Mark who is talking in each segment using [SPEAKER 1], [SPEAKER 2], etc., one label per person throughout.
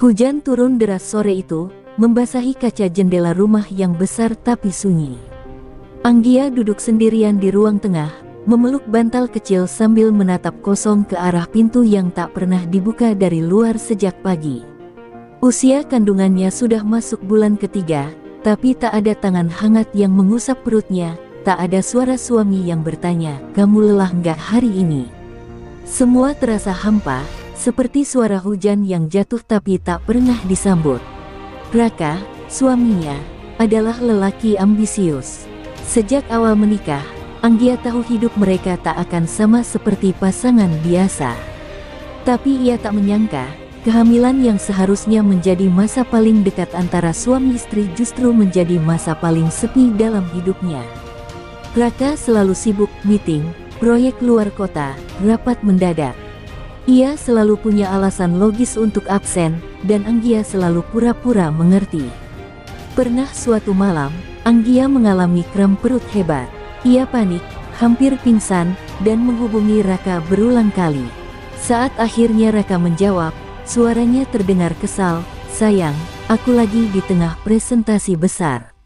[SPEAKER 1] Hujan turun deras sore itu, membasahi kaca jendela rumah yang besar tapi sunyi. Anggia duduk sendirian di ruang tengah, memeluk bantal kecil sambil menatap kosong ke arah pintu yang tak pernah dibuka dari luar sejak pagi. Usia kandungannya sudah masuk bulan ketiga, tapi tak ada tangan hangat yang mengusap perutnya, tak ada suara suami yang bertanya, "Kamu lelah nggak hari ini?" Semua terasa hampa, seperti suara hujan yang jatuh tapi tak pernah disambut. Raka, suaminya, adalah lelaki ambisius. Sejak awal menikah, Anggia tahu hidup mereka tak akan sama seperti pasangan biasa. Tapi ia tak menyangka, kehamilan yang seharusnya menjadi masa paling dekat antara suami istri justru menjadi masa paling sepi dalam hidupnya. Raka selalu sibuk meeting, proyek luar kota, rapat mendadak. Ia selalu punya alasan logis untuk absen, dan Anggia selalu pura-pura mengerti. Pernah suatu malam, Anggia mengalami kram perut hebat. Ia panik, hampir pingsan, dan menghubungi Raka berulang kali. Saat akhirnya Raka menjawab, suaranya terdengar kesal, "Sayang, aku lagi di tengah presentasi besar.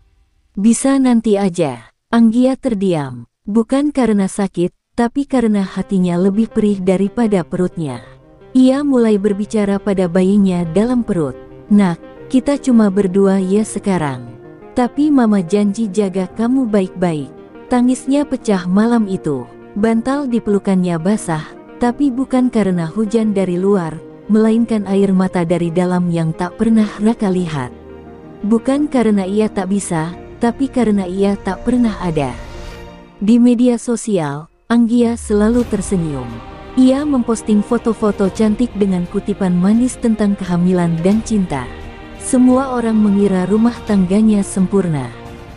[SPEAKER 1] Bisa nanti aja." Anggia terdiam, bukan karena sakit, tapi karena hatinya lebih perih daripada perutnya. Ia mulai berbicara pada bayinya dalam perut. "Nak, kita cuma berdua ya sekarang. Tapi mama janji jaga kamu baik-baik." Tangisnya pecah malam itu. Bantal di pelukannya basah, tapi bukan karena hujan dari luar, melainkan air mata dari dalam yang tak pernah Raka lihat. Bukan karena ia tak bisa, tapi karena ia tak pernah ada. Di media sosial, Anggia selalu tersenyum. Ia memposting foto-foto cantik dengan kutipan manis tentang kehamilan dan cinta. Semua orang mengira rumah tangganya sempurna.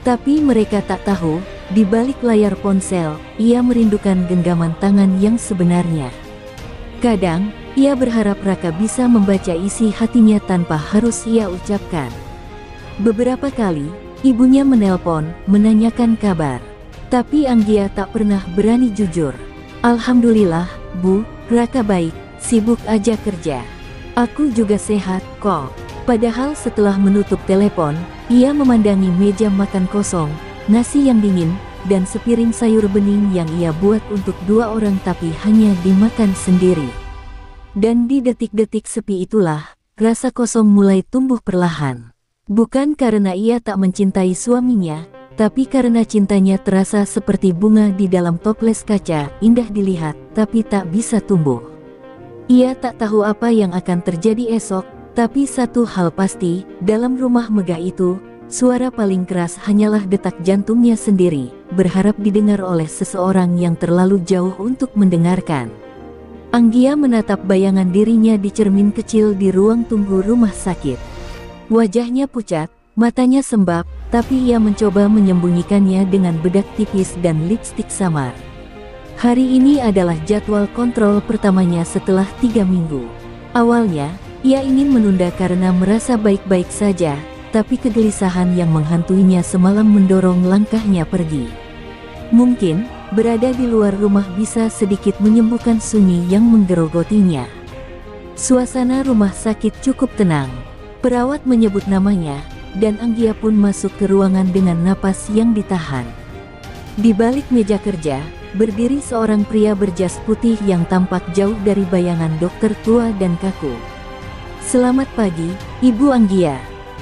[SPEAKER 1] Tapi mereka tak tahu, di balik layar ponsel, ia merindukan genggaman tangan yang sebenarnya. Kadang, ia berharap Raka bisa membaca isi hatinya tanpa harus ia ucapkan. Beberapa kali, ibunya menelpon, menanyakan kabar. Tapi Anggia tak pernah berani jujur. "Alhamdulillah, Bu, Raka baik, sibuk aja kerja. Aku juga sehat, kok." Padahal setelah menutup telepon, ia memandangi meja makan kosong, nasi yang dingin, dan sepiring sayur bening yang ia buat untuk dua orang tapi hanya dimakan sendiri. Dan di detik-detik sepi itulah, rasa kosong mulai tumbuh perlahan. Bukan karena ia tak mencintai suaminya, tapi karena cintanya terasa seperti bunga di dalam toples kaca, indah dilihat, tapi tak bisa tumbuh. Ia tak tahu apa yang akan terjadi esok, tapi satu hal pasti, dalam rumah megah itu, suara paling keras hanyalah detak jantungnya sendiri, berharap didengar oleh seseorang yang terlalu jauh untuk mendengarkan. Anggia menatap bayangan dirinya di cermin kecil di ruang tunggu rumah sakit. Wajahnya pucat, matanya sembab, tapi ia mencoba menyembunyikannya dengan bedak tipis dan lipstik samar. Hari ini adalah jadwal kontrol pertamanya setelah 3 minggu. Awalnya, ia ingin menunda karena merasa baik-baik saja, tapi kegelisahan yang menghantuinya semalam mendorong langkahnya pergi. Mungkin, berada di luar rumah bisa sedikit menyembuhkan sunyi yang menggerogotinya. Suasana rumah sakit cukup tenang. Perawat menyebut namanya, dan Anggia pun masuk ke ruangan dengan napas yang ditahan. Di balik meja kerja, berdiri seorang pria berjas putih yang tampak jauh dari bayangan dokter tua dan kaku. "Selamat pagi, Ibu Anggia,"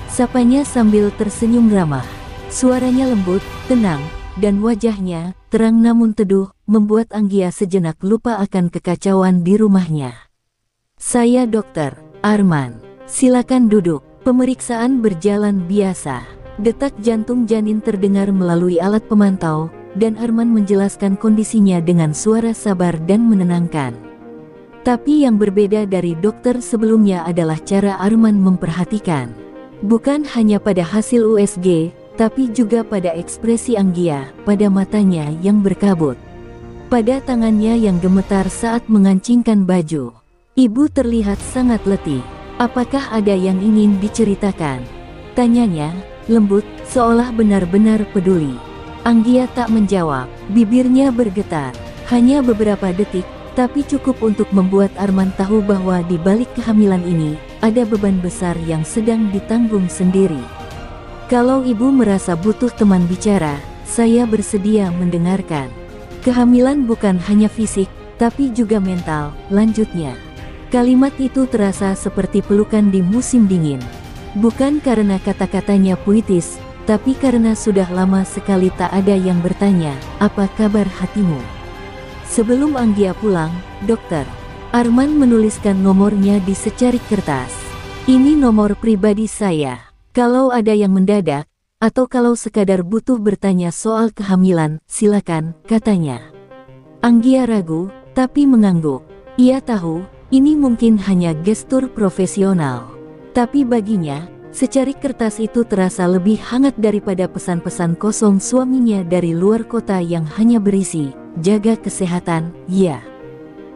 [SPEAKER 1] sapanya sambil tersenyum ramah. Suaranya lembut, tenang, dan wajahnya, terang namun teduh, membuat Anggia sejenak lupa akan kekacauan di rumahnya. "Saya Dokter Arman, silakan duduk." Pemeriksaan berjalan biasa. Detak jantung janin terdengar melalui alat pemantau, dan Arman menjelaskan kondisinya dengan suara sabar dan menenangkan. Tapi yang berbeda dari dokter sebelumnya adalah cara Arman memperhatikan. Bukan hanya pada hasil USG, tapi juga pada ekspresi Anggia, pada matanya yang berkabut, pada tangannya yang gemetar saat mengancingkan baju. "Ibu terlihat sangat letih. Apakah ada yang ingin diceritakan?" tanyanya, lembut, seolah benar-benar peduli. Anggia tak menjawab, bibirnya bergetar. Hanya beberapa detik, tapi cukup untuk membuat Arman tahu bahwa di balik kehamilan ini, ada beban besar yang sedang ditanggung sendiri. Kalau ibu merasa butuh teman bicara, saya bersedia mendengarkan. Kehamilan bukan hanya fisik, tapi juga mental, lanjutnya. Kalimat itu terasa seperti pelukan di musim dingin. Bukan karena kata-katanya puitis, tapi karena sudah lama sekali tak ada yang bertanya, apa kabar hatimu? Sebelum Anggia pulang, Dokter Arman menuliskan nomornya di secarik kertas. Ini nomor pribadi saya. Kalau ada yang mendadak, atau kalau sekadar butuh bertanya soal kehamilan, silakan, katanya. Anggia ragu, tapi mengangguk. Ia tahu, ini mungkin hanya gestur profesional. Tapi baginya, secarik kertas itu terasa lebih hangat daripada pesan-pesan kosong suaminya dari luar kota yang hanya berisi, jaga kesehatan, ya.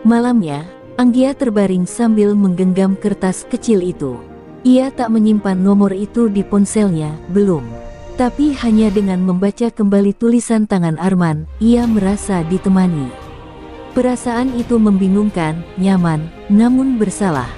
[SPEAKER 1] Malamnya, Anggia terbaring sambil menggenggam kertas kecil itu. Ia tak menyimpan nomor itu di ponselnya, belum. Tapi hanya dengan membaca kembali tulisan tangan Arman, ia merasa ditemani. Perasaan itu membingungkan, nyaman, namun bersalah.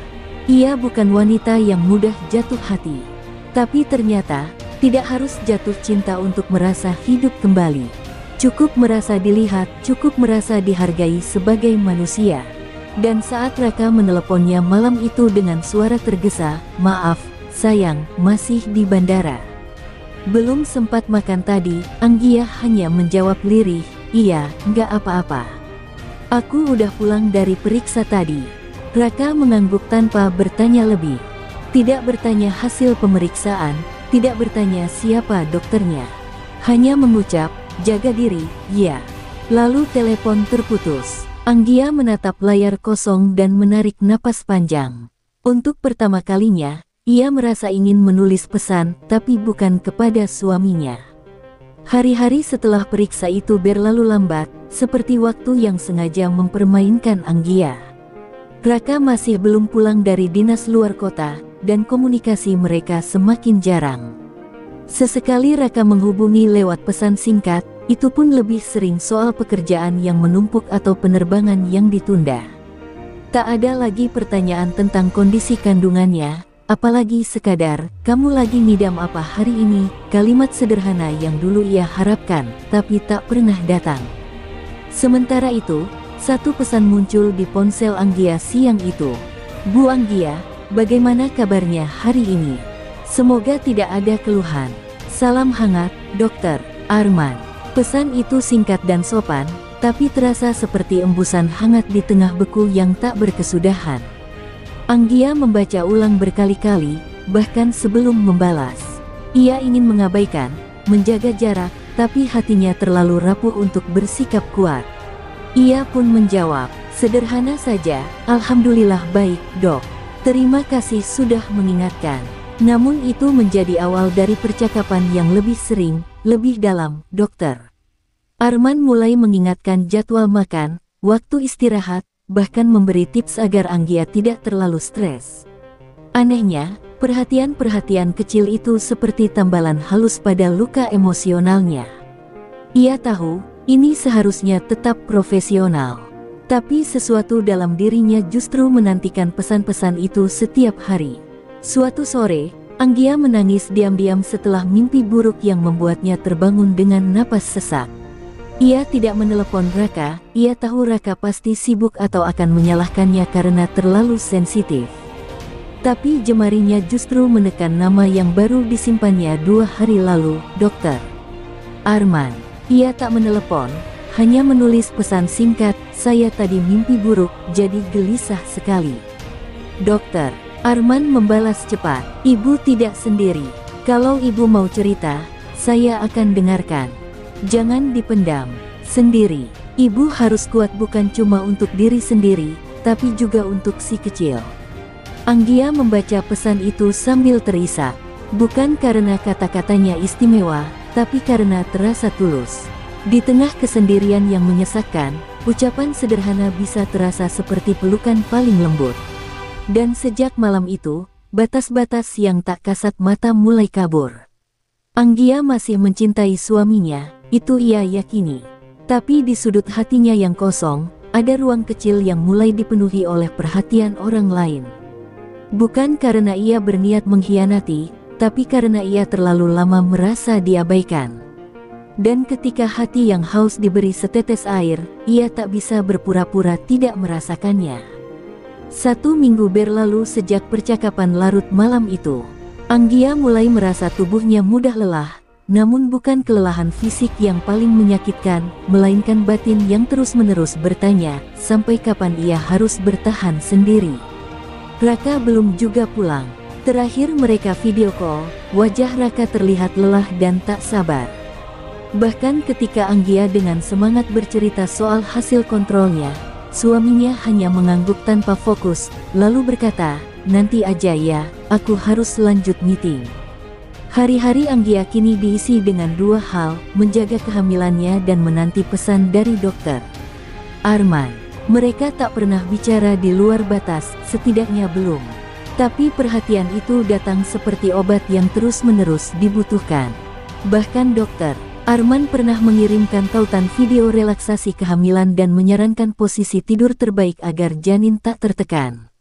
[SPEAKER 1] Ia bukan wanita yang mudah jatuh hati. Tapi ternyata, tidak harus jatuh cinta untuk merasa hidup kembali. Cukup merasa dilihat, cukup merasa dihargai sebagai manusia. Dan saat Raka meneleponnya malam itu dengan suara tergesa, maaf, sayang, masih di bandara. Belum sempat makan tadi, Anggia hanya menjawab lirih, iya, nggak apa-apa. Aku udah pulang dari periksa tadi. Raka mengangguk tanpa bertanya lebih. Tidak bertanya hasil pemeriksaan, tidak bertanya siapa dokternya. Hanya mengucap, jaga diri, ya. Lalu telepon terputus. Anggia menatap layar kosong dan menarik napas panjang. Untuk pertama kalinya, ia merasa ingin menulis pesan, tapi bukan kepada suaminya. Hari-hari setelah periksa itu berlalu lambat, seperti waktu yang sengaja mempermainkan Anggia. Raka masih belum pulang dari dinas luar kota, dan komunikasi mereka semakin jarang. Sesekali Raka menghubungi lewat pesan singkat, itu pun lebih sering soal pekerjaan yang menumpuk atau penerbangan yang ditunda. Tak ada lagi pertanyaan tentang kondisi kandungannya, apalagi sekadar, kamu lagi ngidam apa hari ini, kalimat sederhana yang dulu ia harapkan, tapi tak pernah datang. Sementara itu, satu pesan muncul di ponsel Anggia siang itu. Bu Anggia, bagaimana kabarnya hari ini? Semoga tidak ada keluhan. Salam hangat, Dokter Arman. Pesan itu singkat dan sopan, tapi terasa seperti embusan hangat di tengah beku yang tak berkesudahan. Anggia membaca ulang berkali-kali, bahkan sebelum membalas. Ia ingin mengabaikan, menjaga jarak, tapi hatinya terlalu rapuh untuk bersikap kuat. Ia pun menjawab, sederhana saja, alhamdulillah baik, Dok. Terima kasih sudah mengingatkan. Namun itu menjadi awal dari percakapan yang lebih sering, lebih dalam, Dokter. Arman mulai mengingatkan jadwal makan, waktu istirahat, bahkan memberi tips agar Anggia tidak terlalu stres. Anehnya, perhatian-perhatian kecil itu seperti tambalan halus pada luka emosionalnya. Ia tahu, ini seharusnya tetap profesional. Tapi sesuatu dalam dirinya justru menantikan pesan-pesan itu setiap hari. Suatu sore, Anggia menangis diam-diam setelah mimpi buruk yang membuatnya terbangun dengan napas sesak. Ia tidak menelepon Raka, ia tahu Raka pasti sibuk atau akan menyalahkannya karena terlalu sensitif. Tapi jemarinya justru menekan nama yang baru disimpannya 2 hari lalu, Dokter Arman. Ia tak menelepon, hanya menulis pesan singkat, saya tadi mimpi buruk, jadi gelisah sekali. Dokter Arman membalas cepat, ibu tidak sendiri. Kalau ibu mau cerita, saya akan dengarkan. Jangan dipendam sendiri. Ibu harus kuat bukan cuma untuk diri sendiri, tapi juga untuk si kecil. Anggia membaca pesan itu sambil terisak. Bukan karena kata-katanya istimewa, tapi karena terasa tulus. Di tengah kesendirian yang menyesakkan, ucapan sederhana bisa terasa seperti pelukan paling lembut. Dan sejak malam itu, batas-batas yang tak kasat mata mulai kabur. Anggia masih mencintai suaminya, itu ia yakini. Tapi di sudut hatinya yang kosong, ada ruang kecil yang mulai dipenuhi oleh perhatian orang lain. Bukan karena ia berniat mengkhianati, tapi karena ia terlalu lama merasa diabaikan. Dan ketika hati yang haus diberi setetes air, ia tak bisa berpura-pura tidak merasakannya. 1 minggu berlalu sejak percakapan larut malam itu. Anggia mulai merasa tubuhnya mudah lelah, namun bukan kelelahan fisik yang paling menyakitkan, melainkan batin yang terus-menerus bertanya, sampai kapan ia harus bertahan sendiri. Raka belum juga pulang. Terakhir mereka video call, wajah Raka terlihat lelah dan tak sabar. Bahkan ketika Anggia dengan semangat bercerita soal hasil kontrolnya, suaminya hanya mengangguk tanpa fokus, lalu berkata, "Nanti aja ya, aku harus lanjut meeting." Hari-hari Anggia kini diisi dengan 2 hal, menjaga kehamilannya dan menanti pesan dari dokter Arman. Mereka tak pernah bicara di luar batas, setidaknya belum. Tapi perhatian itu datang seperti obat yang terus-menerus dibutuhkan. Bahkan dokter Arman pernah mengirimkan tautan video relaksasi kehamilan dan menyarankan posisi tidur terbaik agar janin tak tertekan.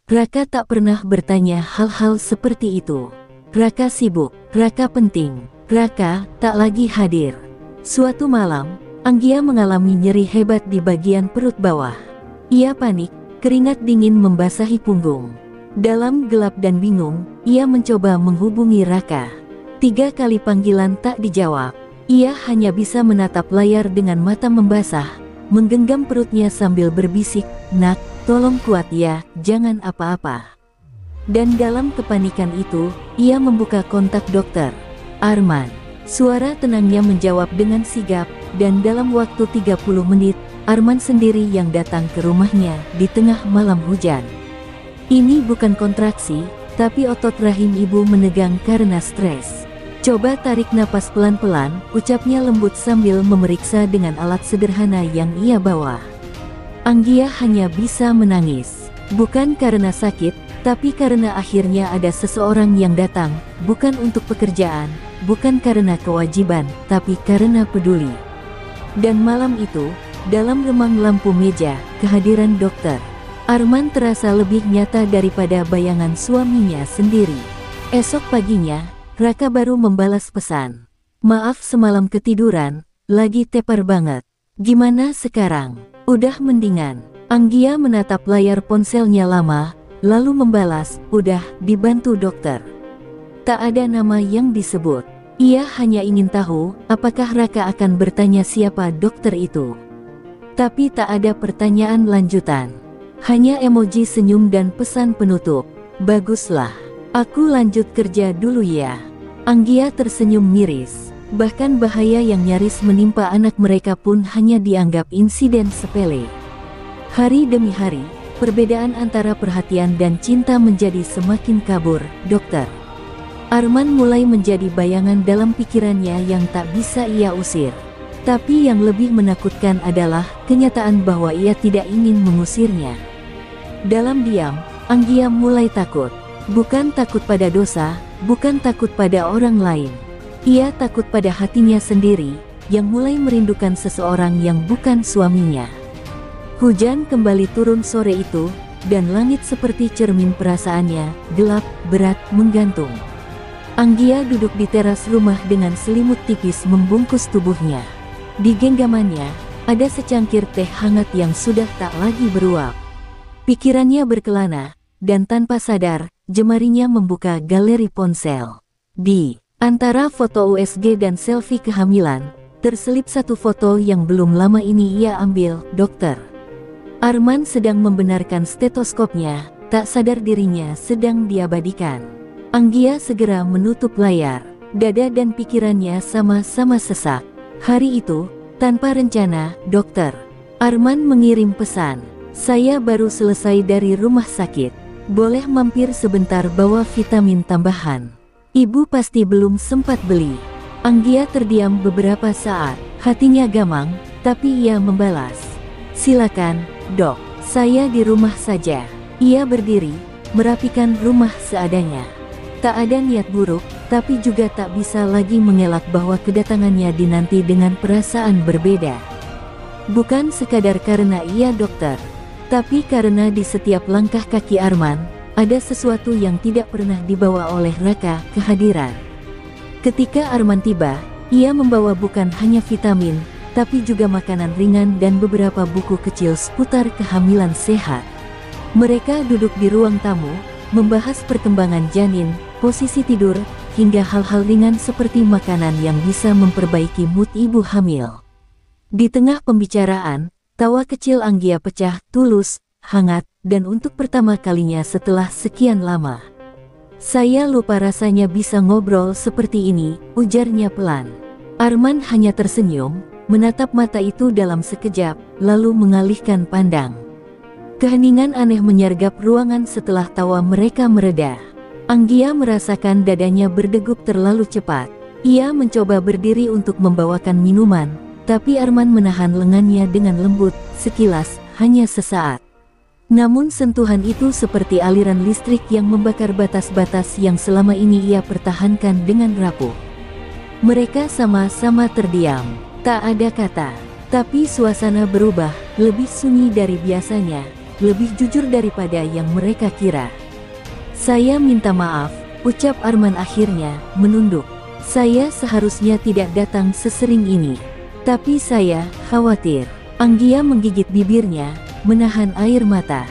[SPEAKER 1] Raka tak pernah bertanya hal-hal seperti itu. Raka sibuk, Raka penting, Raka tak lagi hadir. Suatu malam, Anggia mengalami nyeri hebat di bagian perut bawah. Ia panik, keringat dingin membasahi punggung. Dalam gelap dan bingung, ia mencoba menghubungi Raka. 3 kali panggilan tak dijawab. Ia hanya bisa menatap layar dengan mata membasah, menggenggam perutnya sambil berbisik, "Nak, tolong kuat ya, jangan apa-apa." Dan dalam kepanikan itu, ia membuka kontak dokter Arman. Suara tenangnya menjawab dengan sigap, dan dalam waktu 30 menit, Arman sendiri yang datang ke rumahnya di tengah malam hujan. Ini bukan kontraksi, tapi otot rahim ibu menegang karena stres. "Coba tarik napas pelan-pelan," ucapnya lembut sambil memeriksa dengan alat sederhana yang ia bawa. Anggia hanya bisa menangis. Bukan karena sakit, tapi karena akhirnya ada seseorang yang datang, bukan untuk pekerjaan, bukan karena kewajiban, tapi karena peduli. Dan malam itu, dalam remang lampu meja, kehadiran dokter Arman terasa lebih nyata daripada bayangan suaminya sendiri. Esok paginya, Raka baru membalas pesan. "Maaf semalam ketiduran, lagi tepar banget. Gimana sekarang? Udah mendingan?" Anggia menatap layar ponselnya lama, lalu membalas, "Udah, dibantu dokter." Tak ada nama yang disebut. Ia hanya ingin tahu, apakah Raka akan bertanya siapa dokter itu. Tapi tak ada pertanyaan lanjutan. Hanya emoji senyum dan pesan penutup, "Baguslah. Aku lanjut kerja dulu ya." Anggia tersenyum miris. Bahkan bahaya yang nyaris menimpa anak mereka pun hanya dianggap insiden sepele. Hari demi hari, perbedaan antara perhatian dan cinta menjadi semakin kabur. Dokter Arman mulai menjadi bayangan dalam pikirannya yang tak bisa ia usir. Tapi yang lebih menakutkan adalah kenyataan bahwa ia tidak ingin mengusirnya. Dalam diam, Anggia mulai takut. Bukan takut pada dosa, bukan takut pada orang lain. Ia takut pada hatinya sendiri, yang mulai merindukan seseorang yang bukan suaminya. Hujan kembali turun sore itu, dan langit seperti cermin perasaannya, gelap, berat, menggantung. Anggia duduk di teras rumah dengan selimut tipis membungkus tubuhnya. Di genggamannya, ada secangkir teh hangat yang sudah tak lagi beruap. Pikirannya berkelana, dan tanpa sadar, jemarinya membuka galeri ponsel. Di antara foto USG dan selfie kehamilan, terselip satu foto yang belum lama ini ia ambil. Dokter Arman sedang membenarkan stetoskopnya, tak sadar dirinya sedang diabadikan. Anggia segera menutup layar. Dada dan pikirannya sama-sama sesak. Hari itu, tanpa rencana, Dokter Arman mengirim pesan. "Saya baru selesai dari rumah sakit. Boleh mampir sebentar bawa vitamin tambahan?" Ibu pasti belum sempat beli. Anggia terdiam beberapa saat. Hatinya gamang, tapi ia membalas, "Silakan, Dok. Saya di rumah saja." Ia berdiri, merapikan rumah seadanya. Tak ada niat buruk, tapi juga tak bisa lagi mengelak bahwa kedatangannya dinanti dengan perasaan berbeda. Bukan sekadar karena ia dokter, tapi karena di setiap langkah kaki Arman, ada sesuatu yang tidak pernah dibawa oleh Raka, kehadiran. Ketika Arman tiba, ia membawa bukan hanya vitamin, tapi juga makanan ringan dan beberapa buku kecil seputar kehamilan sehat. Mereka duduk di ruang tamu, membahas perkembangan janin, posisi tidur, hingga hal-hal ringan seperti makanan yang bisa memperbaiki mood ibu hamil. Di tengah pembicaraan, tawa kecil Anggia pecah, tulus, hangat, dan untuk pertama kalinya setelah sekian lama. "Saya lupa rasanya bisa ngobrol seperti ini," ujarnya pelan. Arman hanya tersenyum, menatap mata itu dalam sekejap, lalu mengalihkan pandang. Keheningan aneh menyergap ruangan setelah tawa mereka mereda. Anggia merasakan dadanya berdegup terlalu cepat. Ia mencoba berdiri untuk membawakan minuman, tapi Arman menahan lengannya dengan lembut, sekilas, hanya sesaat. Namun sentuhan itu seperti aliran listrik yang membakar batas-batas yang selama ini ia pertahankan dengan rapuh. Mereka sama-sama terdiam, tak ada kata. Tapi suasana berubah, lebih sunyi dari biasanya, lebih jujur daripada yang mereka kira. "Saya minta maaf," ucap Arman akhirnya, menunduk. "Saya seharusnya tidak datang sesering ini. Tapi saya khawatir." Anggia menggigit bibirnya, menahan air mata.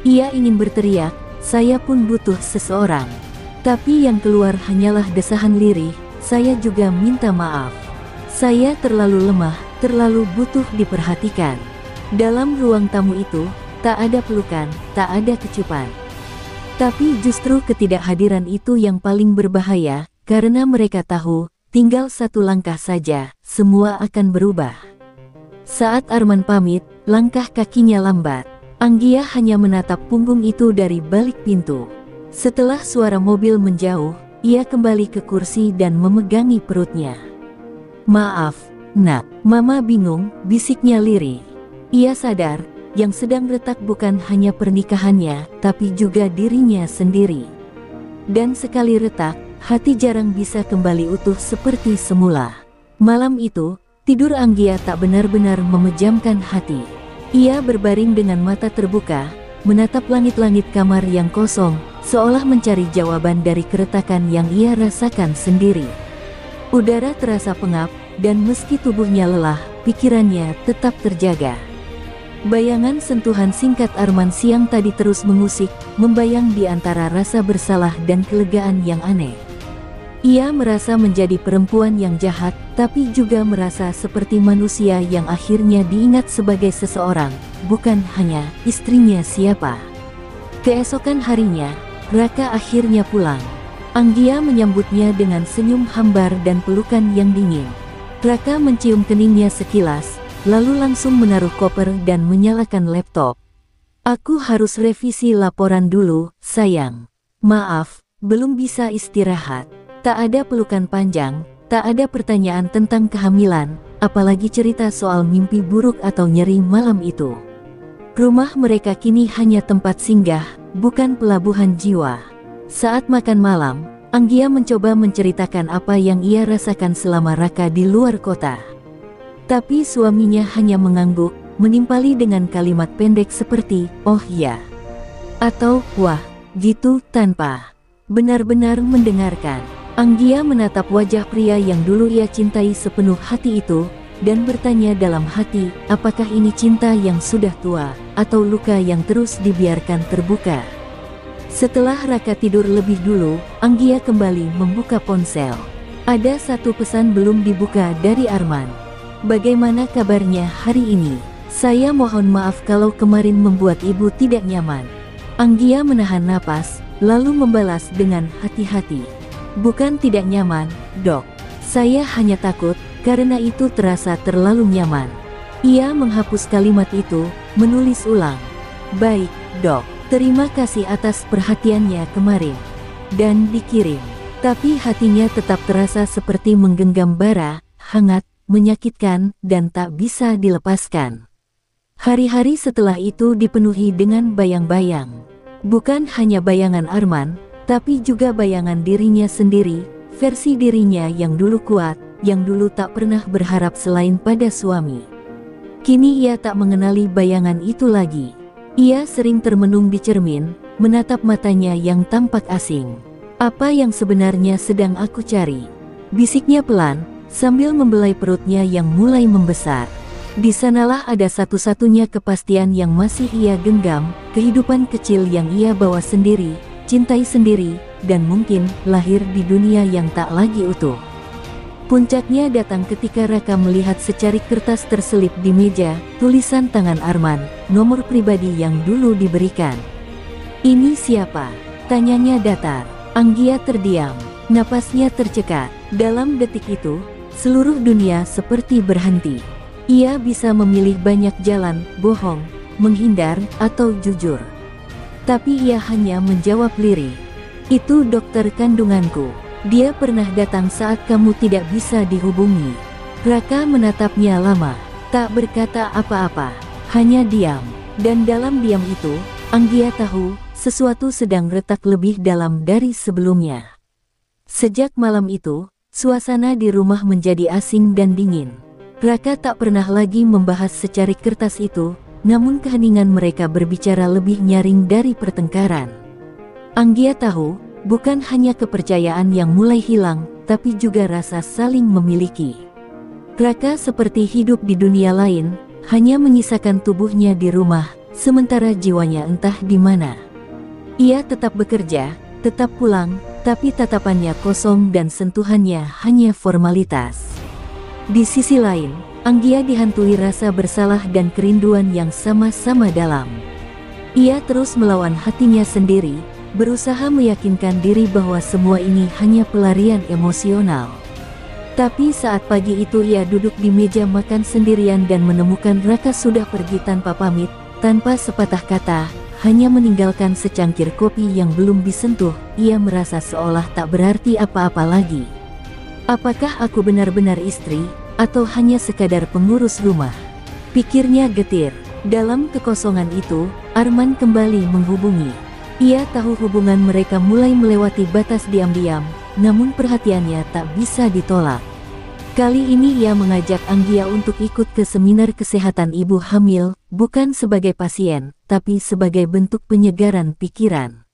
[SPEAKER 1] Ia ingin berteriak, "Saya pun butuh seseorang." Tapi yang keluar hanyalah desahan lirih, "Saya juga minta maaf. Saya terlalu lemah, terlalu butuh diperhatikan." Dalam ruang tamu itu, tak ada pelukan, tak ada kecupan. Tapi justru ketidakhadiran itu yang paling berbahaya, karena mereka tahu, tinggal satu langkah saja, semua akan berubah. Saat Arman pamit, langkah kakinya lambat. Anggia hanya menatap punggung itu dari balik pintu. Setelah suara mobil menjauh, ia kembali ke kursi dan memegangi perutnya. "Maaf, Nak, Mama bingung," bisiknya lirih. Ia sadar, yang sedang retak bukan hanya pernikahannya, tapi juga dirinya sendiri. Dan sekali retak, hati jarang bisa kembali utuh seperti semula. Malam itu, tidur Anggia tak benar-benar memejamkan hati. Ia berbaring dengan mata terbuka, menatap langit-langit kamar yang kosong, seolah mencari jawaban dari keretakan yang ia rasakan sendiri. Udara terasa pengap, dan meski tubuhnya lelah, pikirannya tetap terjaga. Bayangan sentuhan singkat Arman siang tadi terus mengusik, membayang di antara rasa bersalah dan kelegaan yang aneh. Ia merasa menjadi perempuan yang jahat, tapi juga merasa seperti manusia yang akhirnya diingat sebagai seseorang, bukan hanya istrinya siapa. Keesokan harinya, Raka akhirnya pulang. Anggia menyambutnya dengan senyum hambar dan pelukan yang dingin. Raka mencium keningnya sekilas, lalu langsung menaruh koper dan menyalakan laptop. "Aku harus revisi laporan dulu, sayang. Maaf, belum bisa istirahat." Tak ada pelukan panjang, tak ada pertanyaan tentang kehamilan, apalagi cerita soal mimpi buruk atau nyeri malam itu. Rumah mereka kini hanya tempat singgah, bukan pelabuhan jiwa. Saat makan malam, Anggia mencoba menceritakan apa yang ia rasakan selama Raka di luar kota. Tapi suaminya hanya mengangguk, menimpali dengan kalimat pendek seperti, "Oh ya," atau "Wah," gitu tanpa benar-benar mendengarkan. Anggia menatap wajah pria yang dulu ia cintai sepenuh hati itu, dan bertanya dalam hati, apakah ini cinta yang sudah tua, atau luka yang terus dibiarkan terbuka. Setelah Raka tidur lebih dulu, Anggia kembali membuka ponsel. Ada satu pesan belum dibuka dari Arman. "Bagaimana kabarnya hari ini? Saya mohon maaf kalau kemarin membuat ibu tidak nyaman." Anggia menahan napas, lalu membalas dengan hati-hati. "Bukan tidak nyaman, Dok. Saya hanya takut, karena itu terasa terlalu nyaman." Ia menghapus kalimat itu, menulis ulang. "Baik, Dok. Terima kasih atas perhatiannya kemarin." Dan dikirim. Tapi hatinya tetap terasa seperti menggenggam bara, hangat, menyakitkan, dan tak bisa dilepaskan. Hari-hari setelah itu dipenuhi dengan bayang-bayang. Bukan hanya bayangan Arman, tapi juga bayangan dirinya sendiri, versi dirinya yang dulu kuat, yang dulu tak pernah berharap selain pada suami. Kini ia tak mengenali bayangan itu lagi. Ia sering termenung di cermin, menatap matanya yang tampak asing. "Apa yang sebenarnya sedang aku cari?" bisiknya pelan, sambil membelai perutnya yang mulai membesar. Di sanalah ada satu-satunya kepastian yang masih ia genggam, kehidupan kecil yang ia bawa sendiri, cintai sendiri, dan mungkin lahir di dunia yang tak lagi utuh. Puncaknya datang ketika Raka melihat secarik kertas terselip di meja, tulisan tangan Arman, nomor pribadi yang dulu diberikan. "Ini siapa?" tanyanya datar. Anggia terdiam, napasnya tercekat. Dalam detik itu, seluruh dunia seperti berhenti. Ia bisa memilih banyak jalan, bohong, menghindar, atau jujur. Tapi ia hanya menjawab lirih. "Itu dokter kandunganku. Dia pernah datang saat kamu tidak bisa dihubungi." Raka menatapnya lama, tak berkata apa-apa, hanya diam. Dan dalam diam itu, Anggia tahu, sesuatu sedang retak lebih dalam dari sebelumnya. Sejak malam itu, suasana di rumah menjadi asing dan dingin. Raka tak pernah lagi membahas secarik kertas itu, namun keheningan mereka berbicara lebih nyaring dari pertengkaran. Anggia tahu, bukan hanya kepercayaan yang mulai hilang, tapi juga rasa saling memiliki. Raka seperti hidup di dunia lain, hanya menyisakan tubuhnya di rumah, sementara jiwanya entah di mana. Ia tetap bekerja, tetap pulang, tapi tatapannya kosong dan sentuhannya hanya formalitas. Di sisi lain, Anggia dihantui rasa bersalah dan kerinduan yang sama-sama dalam. Ia terus melawan hatinya sendiri, berusaha meyakinkan diri bahwa semua ini hanya pelarian emosional. Tapi saat pagi itu ia duduk di meja makan sendirian dan menemukan Raka sudah pergi tanpa pamit, tanpa sepatah kata, hanya meninggalkan secangkir kopi yang belum disentuh. Ia merasa seolah tak berarti apa-apa lagi. Apakah aku benar-benar istri, atau hanya sekadar pengurus rumah? Pikirnya getir. Dalam kekosongan itu, Arman kembali menghubungi. Ia tahu hubungan mereka mulai melewati batas diam-diam, namun perhatiannya tak bisa ditolak. Kali ini ia mengajak Anggia untuk ikut ke seminar kesehatan ibu hamil, bukan sebagai pasien, tapi sebagai bentuk penyegaran pikiran.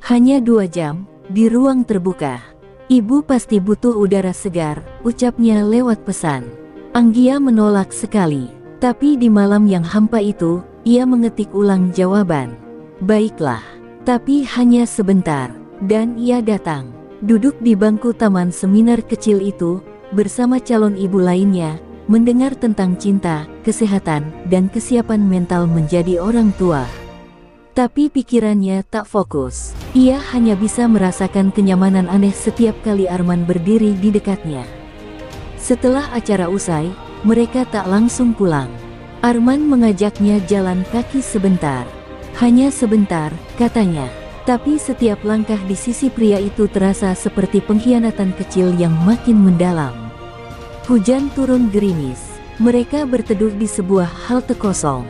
[SPEAKER 1] Hanya 2 jam, di ruang terbuka. "Ibu pasti butuh udara segar," ucapnya lewat pesan. Anggia menolak sekali, tapi di malam yang hampa itu, ia mengetik ulang jawaban. "Baiklah." Tapi hanya sebentar, dan ia datang. Duduk di bangku taman seminar kecil itu, bersama calon ibu lainnya, mendengar tentang cinta, kesehatan, dan kesiapan mental menjadi orang tua. Tapi pikirannya tak fokus. Ia hanya bisa merasakan kenyamanan aneh setiap kali Arman berdiri di dekatnya. Setelah acara usai, mereka tak langsung pulang. Arman mengajaknya jalan kaki sebentar. "Hanya sebentar," katanya. Tapi setiap langkah di sisi pria itu terasa seperti pengkhianatan kecil yang makin mendalam. Hujan turun gerimis. Mereka berteduh di sebuah halte kosong.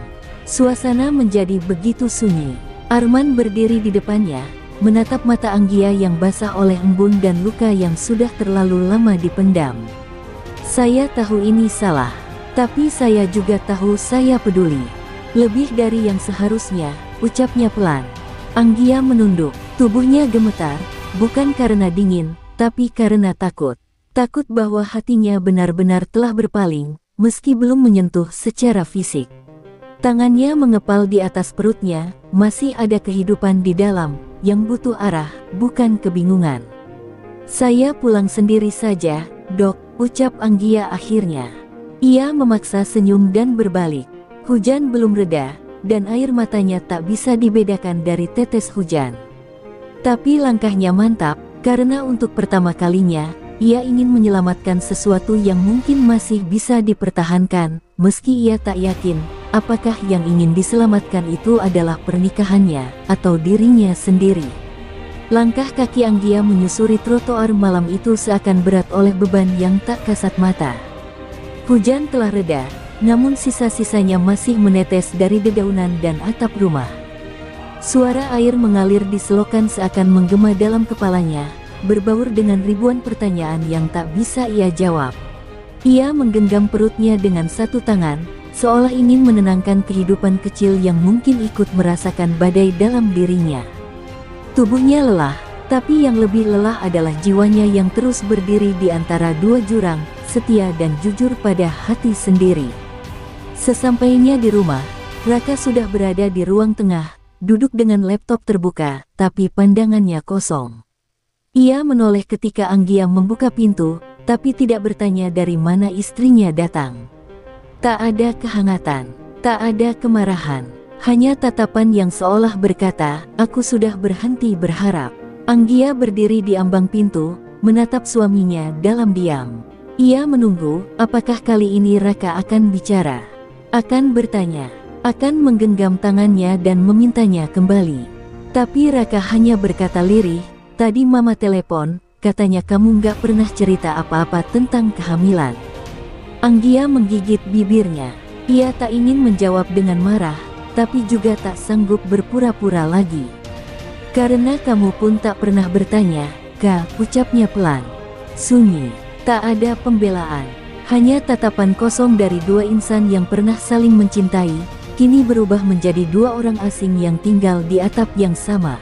[SPEAKER 1] Suasana menjadi begitu sunyi. Arman berdiri di depannya, menatap mata Anggia yang basah oleh embun dan luka yang sudah terlalu lama dipendam. "Saya tahu ini salah, tapi saya juga tahu saya peduli. Lebih dari yang seharusnya," ucapnya pelan. Anggia menunduk, tubuhnya gemetar, bukan karena dingin, tapi karena takut. Takut bahwa hatinya benar-benar telah berpaling, meski belum menyentuh secara fisik. Tangannya mengepal di atas perutnya, masih ada kehidupan di dalam, yang butuh arah, bukan kebingungan. "Saya pulang sendiri saja, Dok," ucap Anggia akhirnya. Ia memaksa senyum dan berbalik. Hujan belum reda, dan air matanya tak bisa dibedakan dari tetes hujan. Tapi langkahnya mantap, karena untuk pertama kalinya, ia ingin menyelamatkan sesuatu yang mungkin masih bisa dipertahankan, meski ia tak yakin, apakah yang ingin diselamatkan itu adalah pernikahannya, atau dirinya sendiri. Langkah kaki Anggia menyusuri trotoar malam itu seakan berat oleh beban yang tak kasat mata. Hujan telah reda, namun sisa-sisanya masih menetes dari dedaunan dan atap rumah. Suara air mengalir di selokan seakan menggema dalam kepalanya, berbaur dengan ribuan pertanyaan yang tak bisa ia jawab. Ia menggenggam perutnya dengan satu tangan, seolah ingin menenangkan kehidupan kecil yang mungkin ikut merasakan badai dalam dirinya. Tubuhnya lelah, tapi yang lebih lelah adalah jiwanya yang terus berdiri di antara dua jurang, setia dan jujur pada hati sendiri. Sesampainya di rumah, Raka sudah berada di ruang tengah, duduk dengan laptop terbuka, tapi pandangannya kosong. Ia menoleh ketika Anggia membuka pintu, tapi tidak bertanya dari mana istrinya datang. Tak ada kehangatan, tak ada kemarahan, hanya tatapan yang seolah berkata, "Aku sudah berhenti berharap." Anggia berdiri di ambang pintu, menatap suaminya dalam diam. Ia menunggu, apakah kali ini Raka akan bicara, akan bertanya, akan menggenggam tangannya dan memintanya kembali. Tapi Raka hanya berkata lirih, "Tadi mama telepon, katanya kamu gak pernah cerita apa-apa tentang kehamilan." Anggia menggigit bibirnya. Ia tak ingin menjawab dengan marah, tapi juga tak sanggup berpura-pura lagi. "Karena kamu pun tak pernah bertanya, Kak," ucapnya pelan. Sunyi, tak ada pembelaan, hanya tatapan kosong dari dua insan yang pernah saling mencintai, kini berubah menjadi dua orang asing yang tinggal di atap yang sama.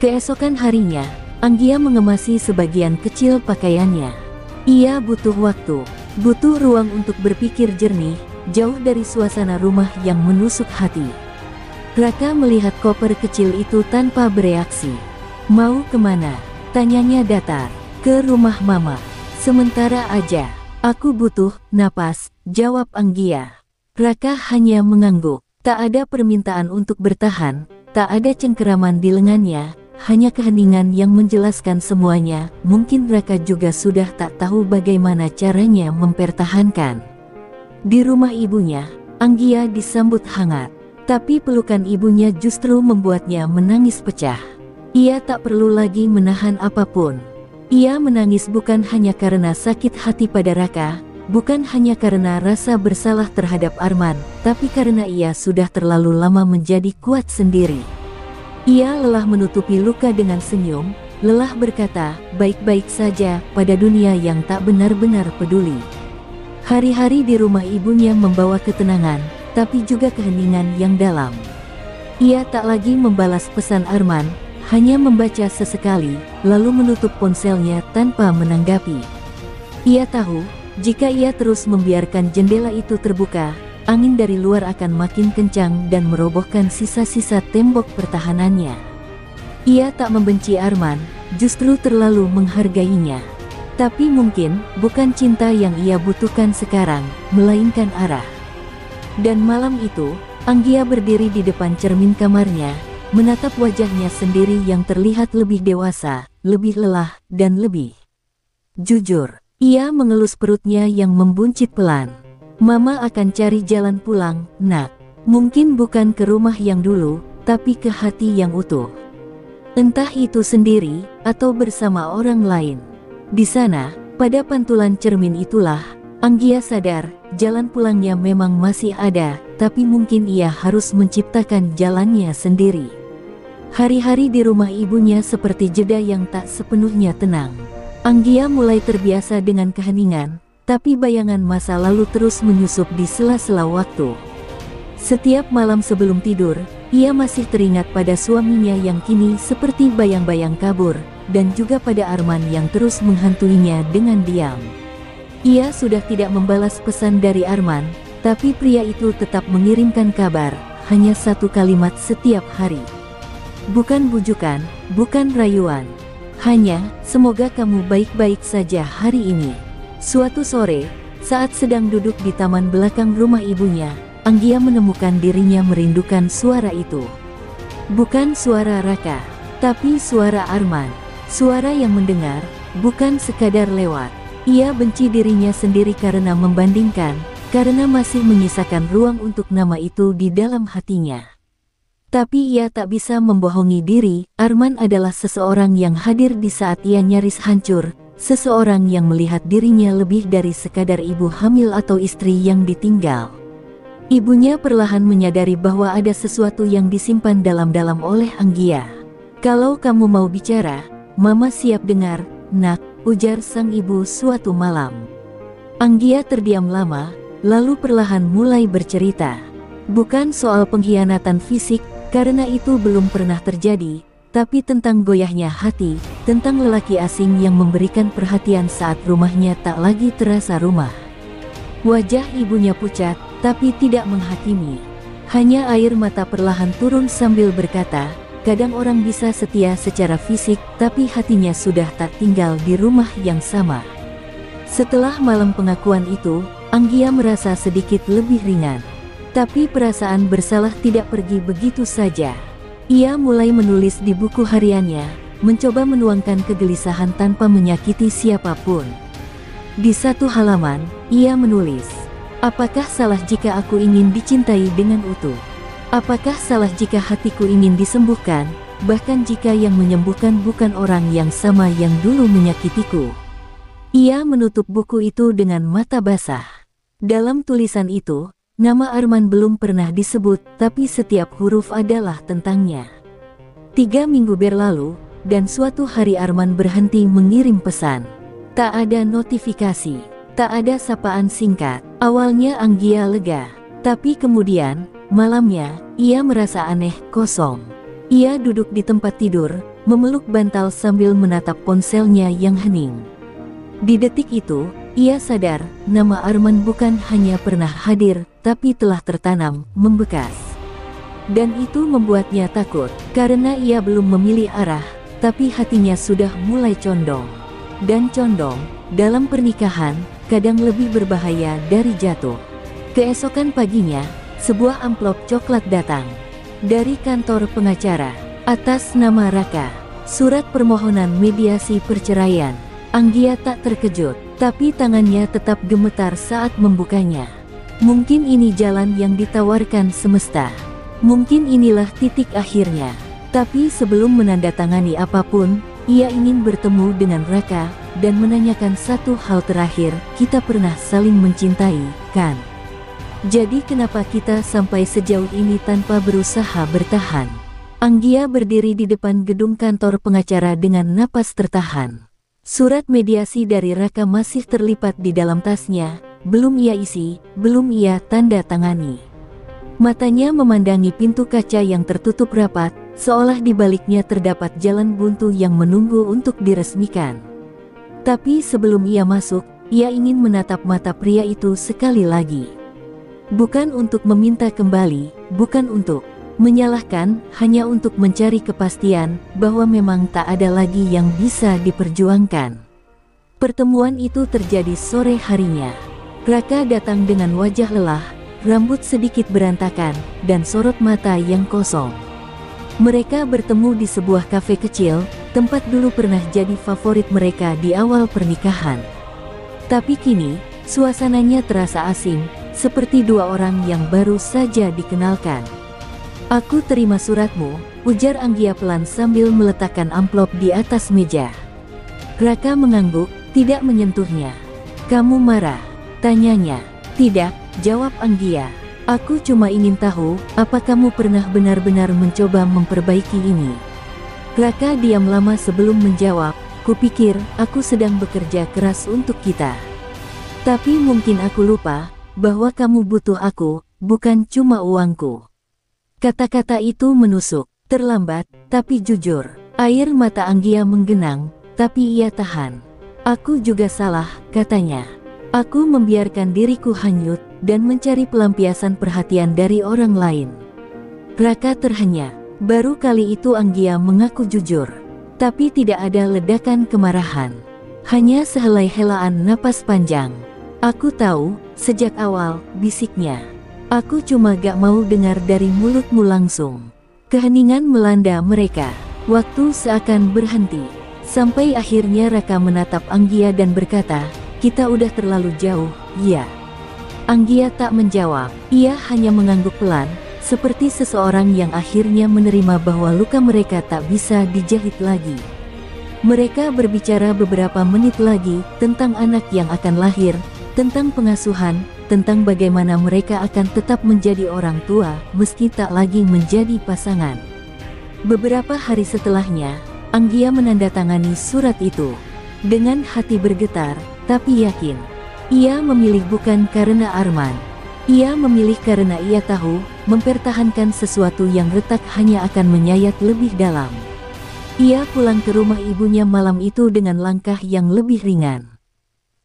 [SPEAKER 1] Keesokan harinya, Anggia mengemasi sebagian kecil pakaiannya. Ia butuh waktu, butuh ruang untuk berpikir jernih, jauh dari suasana rumah yang menusuk hati. Raka melihat koper kecil itu tanpa bereaksi. "Mau kemana?" tanyanya datar. "Ke rumah mama. Sementara aja. Aku butuh napas," jawab Anggia. Raka hanya mengangguk. Tak ada permintaan untuk bertahan, tak ada cengkeraman di lengannya, hanya keheningan yang menjelaskan semuanya. Mungkin Raka juga sudah tak tahu bagaimana caranya mempertahankan. Di rumah ibunya, Anggia disambut hangat, tapi pelukan ibunya justru membuatnya menangis pecah. Ia tak perlu lagi menahan apapun. Ia menangis bukan hanya karena sakit hati pada Raka, bukan hanya karena rasa bersalah terhadap Arman, tapi karena ia sudah terlalu lama menjadi kuat sendiri. Ia lelah menutupi luka dengan senyum, lelah berkata, "Baik-baik saja," pada dunia yang tak benar-benar peduli. Hari-hari di rumah ibunya membawa ketenangan, tapi juga keheningan yang dalam. Ia tak lagi membalas pesan Arman, hanya membaca sesekali, lalu menutup ponselnya tanpa menanggapi. Ia tahu, jika ia terus membiarkan jendela itu terbuka, angin dari luar akan makin kencang dan merobohkan sisa-sisa tembok pertahanannya. Ia tak membenci Arman, justru terlalu menghargainya. Tapi mungkin bukan cinta yang ia butuhkan sekarang, melainkan arah. Dan malam itu, Anggia berdiri di depan cermin kamarnya, menatap wajahnya sendiri yang terlihat lebih dewasa, lebih lelah, dan lebih jujur. Ia mengelus perutnya yang membuncit pelan. "Mama akan cari jalan pulang, Nak. Mungkin bukan ke rumah yang dulu, tapi ke hati yang utuh. Entah itu sendiri, atau bersama orang lain." Di sana, pada pantulan cermin itulah, Anggia sadar, jalan pulangnya memang masih ada, tapi mungkin ia harus menciptakan jalannya sendiri. Hari-hari di rumah ibunya seperti jeda yang tak sepenuhnya tenang. Anggia mulai terbiasa dengan keheningan, tapi bayangan masa lalu terus menyusup di sela-sela waktu. Setiap malam sebelum tidur, ia masih teringat pada suaminya yang kini seperti bayang-bayang kabur, dan juga pada Arman yang terus menghantuinya dengan diam. Ia sudah tidak membalas pesan dari Arman, tapi pria itu tetap mengirimkan kabar, hanya satu kalimat setiap hari. Bukan bujukan, bukan rayuan. Hanya, "Semoga kamu baik-baik saja hari ini." Suatu sore, saat sedang duduk di taman belakang rumah ibunya, Anggia menemukan dirinya merindukan suara itu. Bukan suara Raka, tapi suara Arman. Suara yang mendengar, bukan sekadar lewat. Ia benci dirinya sendiri karena membandingkan, karena masih menyisakan ruang untuk nama itu di dalam hatinya. Tapi ia tak bisa membohongi diri, Arman adalah seseorang yang hadir di saat ia nyaris hancur, seseorang yang melihat dirinya lebih dari sekadar ibu hamil atau istri yang ditinggal. Ibunya perlahan menyadari bahwa ada sesuatu yang disimpan dalam-dalam oleh Anggia. "Kalau kamu mau bicara, Mama siap dengar, Nak," ujar sang ibu suatu malam. Anggia terdiam lama, lalu perlahan mulai bercerita. Bukan soal pengkhianatan fisik, karena itu belum pernah terjadi, tapi tentang goyahnya hati, tentang lelaki asing yang memberikan perhatian saat rumahnya tak lagi terasa rumah. Wajah ibunya pucat, tapi tidak menghakimi. Hanya air mata perlahan turun sambil berkata, kadang orang bisa setia secara fisik, tapi hatinya sudah tak tinggal di rumah yang sama. Setelah malam pengakuan itu, Anggia merasa sedikit lebih ringan. Tapi perasaan bersalah tidak pergi begitu saja. Ia mulai menulis di buku hariannya, mencoba menuangkan kegelisahan tanpa menyakiti siapapun. Di satu halaman, ia menulis, "Apakah salah jika aku ingin dicintai dengan utuh? Apakah salah jika hatiku ingin disembuhkan, bahkan jika yang menyembuhkan bukan orang yang sama yang dulu menyakitiku?" Ia menutup buku itu dengan mata basah. Dalam tulisan itu, nama Arman belum pernah disebut, tapi setiap huruf adalah tentangnya. 3 minggu berlalu, dan suatu hari Arman berhenti mengirim pesan. Tak ada notifikasi, tak ada sapaan singkat. Awalnya Anggia lega, tapi kemudian, malamnya, ia merasa aneh, kosong. Ia duduk di tempat tidur, memeluk bantal sambil menatap ponselnya yang hening. Di detik itu, ia sadar, nama Arman bukan hanya pernah hadir, tapi telah tertanam, membekas. Dan itu membuatnya takut, karena ia belum memilih arah, tapi hatinya sudah mulai condong. Dan condong, dalam pernikahan, kadang lebih berbahaya dari jatuh. Keesokan paginya, sebuah amplop coklat datang. Dari kantor pengacara, atas nama Raka, surat permohonan mediasi perceraian. Anggia tak terkejut, tapi tangannya tetap gemetar saat membukanya. Mungkin ini jalan yang ditawarkan semesta. Mungkin inilah titik akhirnya. Tapi sebelum menandatangani apapun, ia ingin bertemu dengan Raka, dan menanyakan satu hal terakhir, kita pernah saling mencintai, kan? Jadi kenapa kita sampai sejauh ini tanpa berusaha bertahan? Anggia berdiri di depan gedung kantor pengacara dengan napas tertahan. Surat mediasi dari Raka masih terlipat di dalam tasnya, belum ia isi, belum ia tanda tangani. Matanya memandangi pintu kaca yang tertutup rapat, seolah di baliknya terdapat jalan buntu yang menunggu untuk diresmikan. Tapi sebelum ia masuk, ia ingin menatap mata pria itu sekali lagi. Bukan untuk meminta kembali, bukan untuk menyalahkan, hanya untuk mencari kepastian bahwa memang tak ada lagi yang bisa diperjuangkan. Pertemuan itu terjadi sore harinya. Raka datang dengan wajah lelah, rambut sedikit berantakan, dan sorot mata yang kosong. Mereka bertemu di sebuah kafe kecil, tempat dulu pernah jadi favorit mereka di awal pernikahan. Tapi kini, suasananya terasa asing, seperti dua orang yang baru saja dikenalkan. "Aku terima suratmu," ujar Anggia pelan sambil meletakkan amplop di atas meja. Raka mengangguk, tidak menyentuhnya. "Kamu marah?" tanyanya. "Tidak," jawab Anggia. "Aku cuma ingin tahu, apa kamu pernah benar-benar mencoba memperbaiki ini?" Raka diam lama sebelum menjawab, "Kupikir, aku sedang bekerja keras untuk kita. Tapi mungkin aku lupa, bahwa kamu butuh aku, bukan cuma uangku." Kata-kata itu menusuk, terlambat, tapi jujur. Air mata Anggia menggenang, tapi ia tahan. "Aku juga salah," katanya. "Aku membiarkan diriku hanyut, dan mencari pelampiasan perhatian dari orang lain." Raka terhenyak. Baru kali itu Anggia mengaku jujur. Tapi tidak ada ledakan kemarahan. Hanya sehelai helaan napas panjang. "Aku tahu, sejak awal," bisiknya. "Aku cuma gak mau dengar dari mulutmu langsung." Keheningan melanda mereka. Waktu seakan berhenti. Sampai akhirnya Raka menatap Anggia dan berkata, "Kita udah terlalu jauh, ya?" Anggia tak menjawab. Ia hanya mengangguk pelan, seperti seseorang yang akhirnya menerima bahwa luka mereka tak bisa dijahit lagi. Mereka berbicara beberapa menit lagi tentang anak yang akan lahir, tentang pengasuhan, tentang bagaimana mereka akan tetap menjadi orang tua meski tak lagi menjadi pasangan. Beberapa hari setelahnya, Anggia menandatangani surat itu. Dengan hati bergetar, tapi yakin. Ia memilih bukan karena Arman. Ia memilih karena ia tahu, mempertahankan sesuatu yang retak hanya akan menyayat lebih dalam. Ia pulang ke rumah ibunya malam itu dengan langkah yang lebih ringan.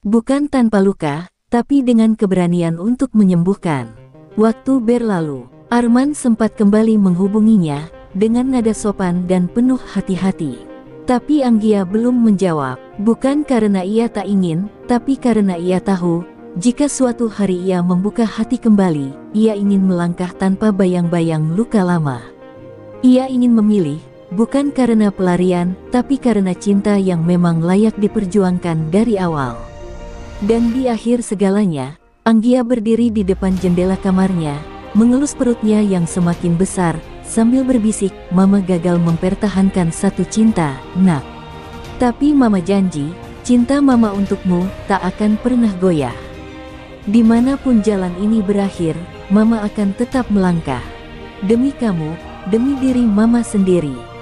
[SPEAKER 1] Bukan tanpa luka, tapi dengan keberanian untuk menyembuhkan. Waktu berlalu, Arman sempat kembali menghubunginya dengan nada sopan dan penuh hati-hati. Tapi Anggia belum menjawab, bukan karena ia tak ingin, tapi karena ia tahu, jika suatu hari ia membuka hati kembali, ia ingin melangkah tanpa bayang-bayang luka lama. Ia ingin memilih, bukan karena pelarian, tapi karena cinta yang memang layak diperjuangkan dari awal. Dan di akhir segalanya, Anggia berdiri di depan jendela kamarnya, mengelus perutnya yang semakin besar, sambil berbisik, "Mama gagal mempertahankan satu cinta, nak. Tapi Mama janji, cinta Mama untukmu tak akan pernah goyah. Dimanapun jalan ini berakhir, Mama akan tetap melangkah. Demi kamu, demi diri Mama sendiri."